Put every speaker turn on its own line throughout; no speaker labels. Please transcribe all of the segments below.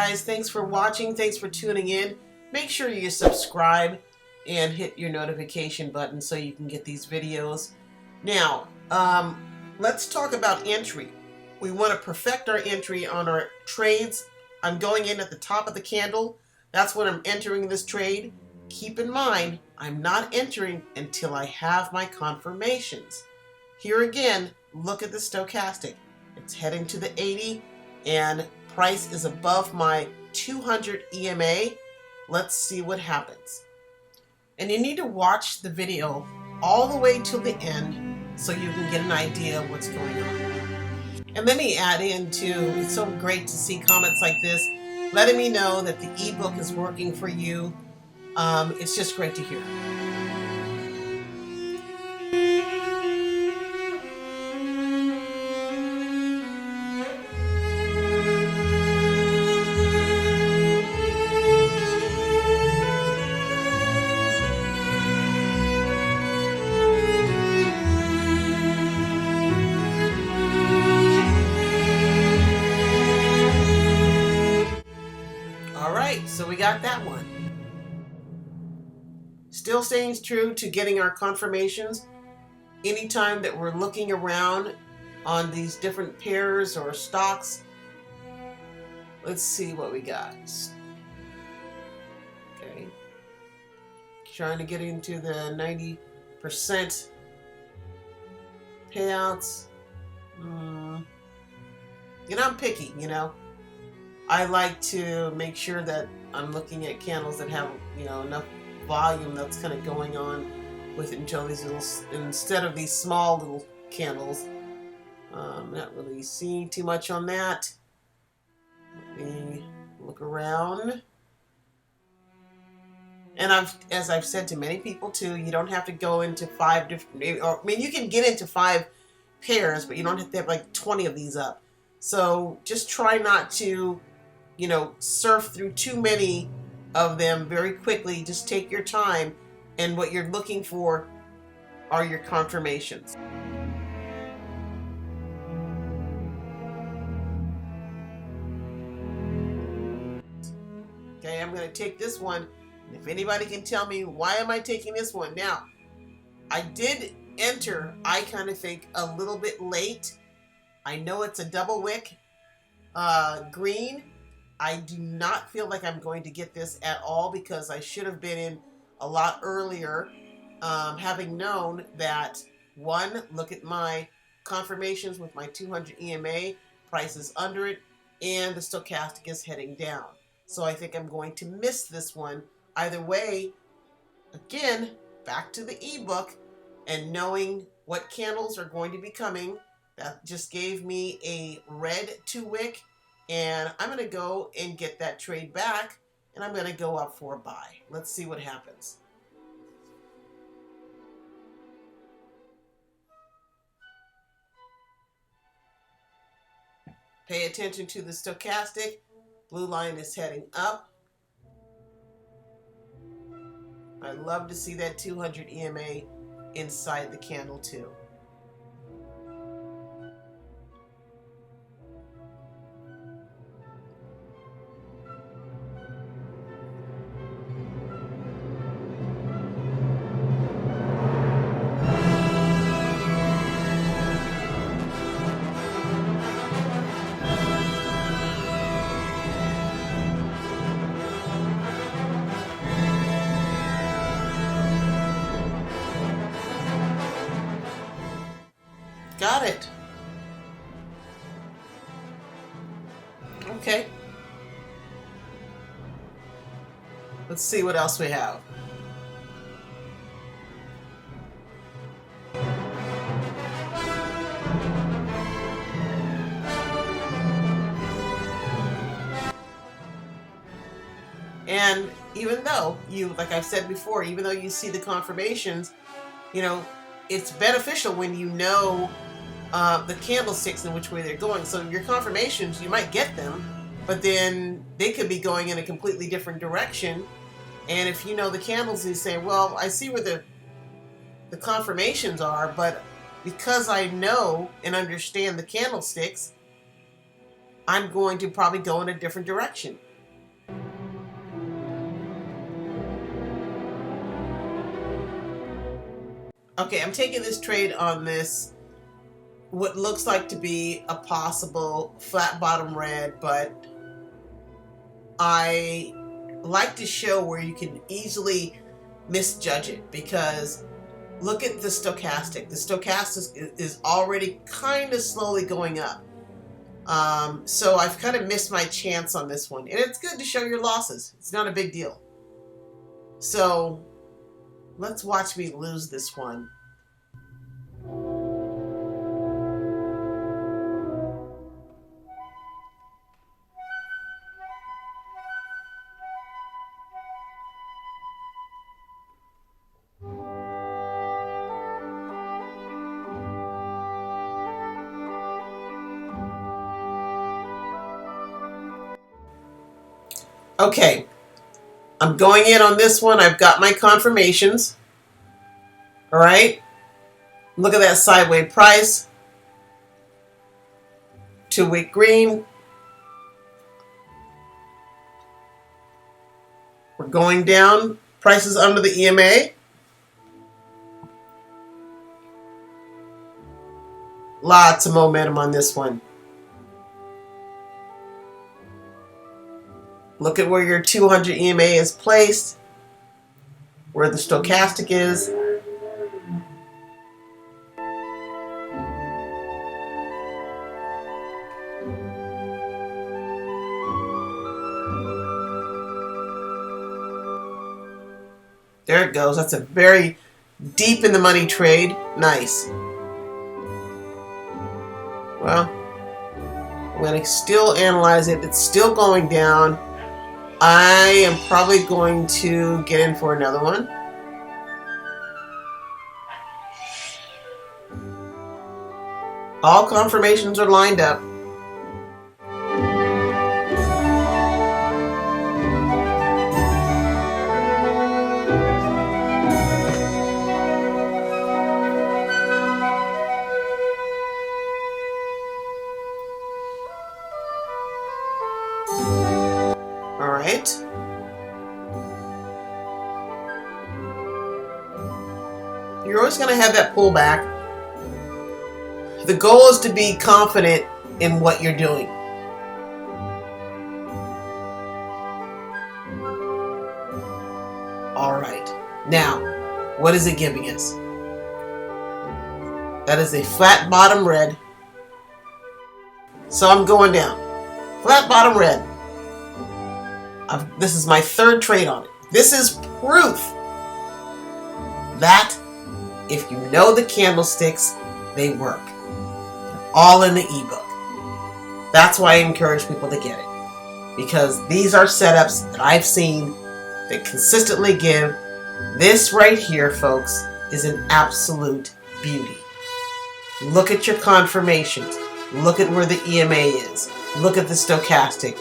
guys. Thanks for watching. Thanks for tuning in. Make sure you subscribe and hit your notification button so you can get these videos. Now, let's talk about entry. We want to perfect our entry on our trades. I'm going in at the top of the candle. That's when I'm entering this trade. Keep in mind, I'm not entering until I have my confirmations. Here again, look at the stochastic. It's heading to the 80 and price is above my 200 EMA. Let's see what happens. And you need to watch the video all the way till the end so you can get an idea of what's going on. And let me add in too, it's so great to see comments like this, letting me know that the ebook is working for you. It's just great to hear. So we got that one. Still staying true to getting our confirmations. Anytime that we're looking around on these different pairs or stocks, let's see what we got. Okay. Trying to get into the 90% payouts. I'm picky, I like to make sure that I'm looking at candles that have, enough volume that's kind of going on with it until these little, instead of these small little candles. Not really seeing too much on that. Let me look around. And as I've said to many people too, you don't have to go into 5 different, you can get into 5 pairs, but you don't have to have like 20 of these up. So just try not to surf through too many of them very quickly. Just take your time, and what you're looking for are your confirmations. Okay, I'm going to take this one. If anybody can tell me why am I taking this one? Now, I did enter, I kind of think, a little bit late. I know it's a double wick green. I do not feel like I'm going to get this at all because I should have been in a lot earlier, having known that, one, look at my confirmations with my 200 EMA, price is under it, and the stochastic is heading down. So I think I'm going to miss this one. Either way, again, back to the ebook and knowing what candles are going to be coming. That just gave me a red 2-wick. And I'm going to go and get that trade back, and I'm going to go up for a buy. Let's see what happens. Pay attention to the stochastic. Blue line is heading up. I love to see that 200 EMA inside the candle too. Got it. Okay. Let's see what else we have. And even though like I've said before, even though you see the confirmations, it's beneficial when you know the candlesticks and which way they're going. So your confirmations, you might get them, but then they could be going in a completely different direction. And if you know the candles, you say, well, I see where the confirmations are, but because I know and understand the candlesticks, I'm going to probably go in a different direction. Okay, I'm taking this trade on this, what looks like to be a possible flat bottom red, but I like to show where you can easily misjudge it, because look at the stochastic. The stochastic is already kind of slowly going up. So I've kind of missed my chance on this one. And it's good to show your losses. It's not a big deal. So let's watch me lose this one. Okay, I'm going in on this one. I've got my confirmations. All right, look at that sideways price. 2-week green. We're going down. Prices under the EMA. Lots of momentum on this one. Look at where your 200 EMA is placed, where the stochastic is. There it goes. That's a very deep in the money trade. Nice. Well, I'm going to still analyze it. It's still going down. I am probably going to get in for another one. All confirmations are lined up. All right. You're always going to have that pullback. The goal is to be confident in what you're doing. All right. Now, what is it giving us? That is a flat bottom red. So I'm going down. Flat bottom red. This is my third trade on it. This is proof that if you know the candlesticks, they work. They're all in the ebook. That's why I encourage people to get it. Because these are setups that I've seen that consistently give. This right here, folks, is an absolute beauty. Look at your confirmations. Look at where the EMA is. Look at the stochastic.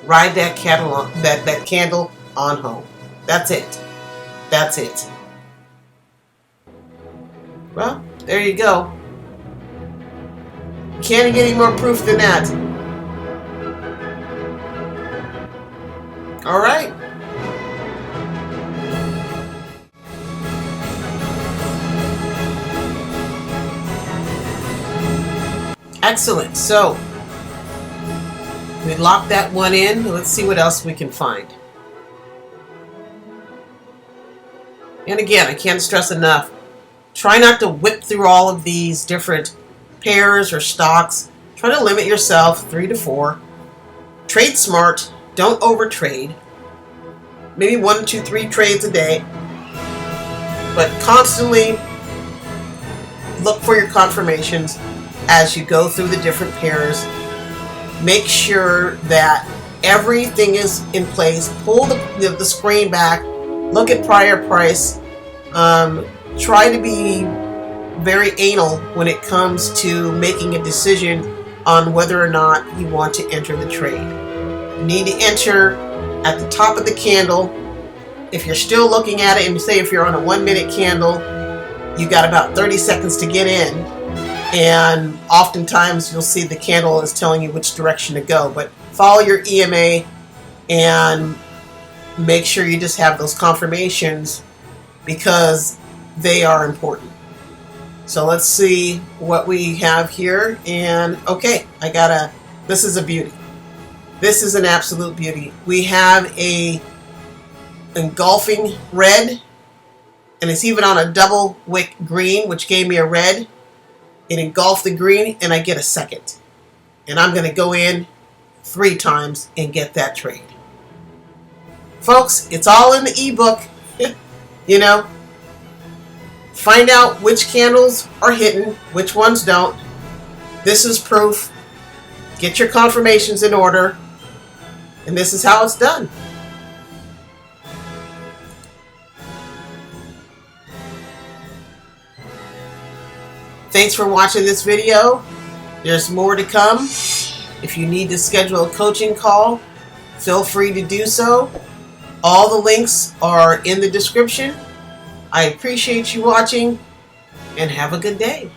Ride that candle on, that candle on home. That's it. That's it. Well, there you go. Can't get any more proof than that. All right. Excellent. So we locked that one in. Let's see what else we can find. And again, I can't stress enough, try not to whip through all of these different pairs or stocks. Try to limit yourself 3 to 4. Trade smart. Don't overtrade. Maybe 1, 2, 3 trades a day. But constantly look for your confirmations as you go through the different pairs. Make sure that everything is in place. Pull the screen back. Look at prior price. Try to be very anal when it comes to making a decision on whether or not you want to enter the trade. You need to enter at the top of the candle. If you're still looking at it, and say if you're on a 1-minute candle, you got about 30 seconds to get in. And oftentimes you'll see the candle is telling you which direction to go. But follow your EMA and make sure you just have those confirmations, because they are important. So let's see what we have here. And okay, this is a beauty. This is an absolute beauty. We have a engulfing red, and it's even on a double wick green, which gave me a red. It engulfed the green, and I get a second. And I'm going to go in 3 times and get that trade. Folks, it's all in the ebook. You know, find out which candles are hidden, which ones don't. This is proof. Get your confirmations in order. And this is how it's done. Thanks for watching this video. There's more to come. If you need to schedule a coaching call, feel free to do so. All the links are in the description. I appreciate you watching, and have a good day.